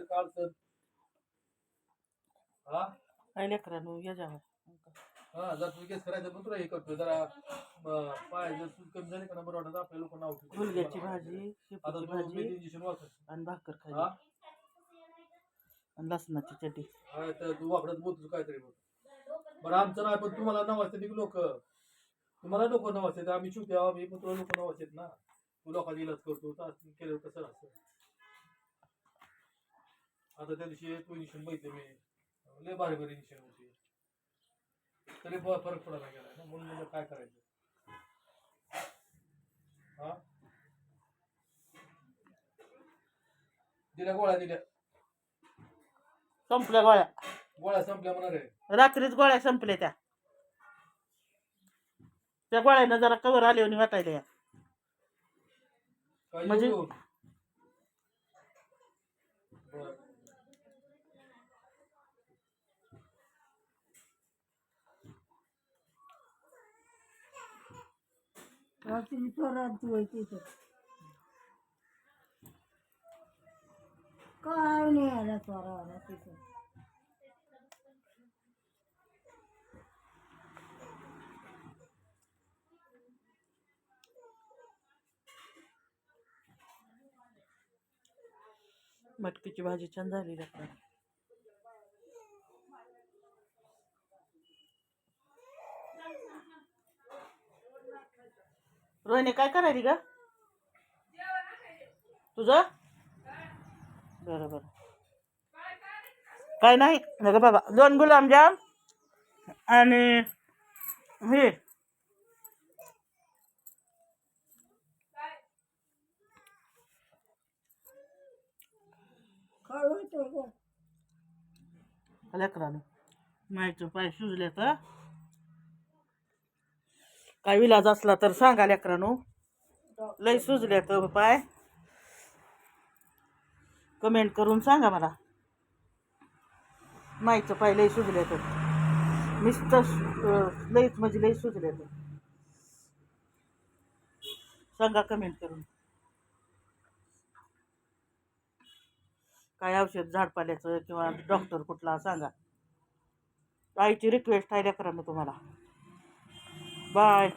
काढतं हा काय लेकरांनो या जावं हा जर तू केस करायचं पण तुला हे करतो जरा पाय जर सूज कमी झाली का ना बरं वाटत आपल्या लोक नाव ठेवतात. मुलग्याची भाजी आता शेपूची तू भाजी इंजेक्शन वापर आणि भाकर खाली हा आणि लसणाची चटणी. हा, तर तू वाकडत बोलतो काहीतरी बघ बरं आमचं नाही पण तुम्हाला नाव असते ती लोक तुम्हाला लोक नाव असते आम्ही शिवते आम्ही पण तुला लोक नाव असतात ना तू लोकांनी इलाज करतो तर असं केलं कसं असतं. आता त्या दिवशी तू इंजेक्शन बघितलं मी लय भारी भारी इंजेक्शन होती तरी फरक पडायला गेला ना म्हणून मला काय करायचं हा दिल्या गोळ्या दिल्या संपल्या गोळ्या गोळ्या संपल्या म्हणा रे रात्रीच गोळ्या संपल्या त्या गोळ्यानं जरा कवर आले आणि वाटायला या काय म्हणजे येऊन बरं तुम्ही चोरांची व्हायची तर काय नाही आला चोराला तिथं. मटकीची भाजी छान झाली लेकरं. रोहिणी काय करायली ग तुझं बरोबर काय नाही ग बाबा 2 गुलाबजाम आणि हे काय होतं गं? लेकरानं मायचं पाय सुजले तर काय विलाज असला तर सांगा लेकरांनो लय सुजले तर पाय कमेंट करून सांगा मला मायचं पाय लय सुजले तर नुसतं लईच म्हणजे लई सुजले तर सांगा कमेंट करून काय औषध झाडपाल्याचं किंवा डॉक्टर कुठला सांगा आईची रिक्वेस्ट आहे लेकरांनो तुम्हाला बाय.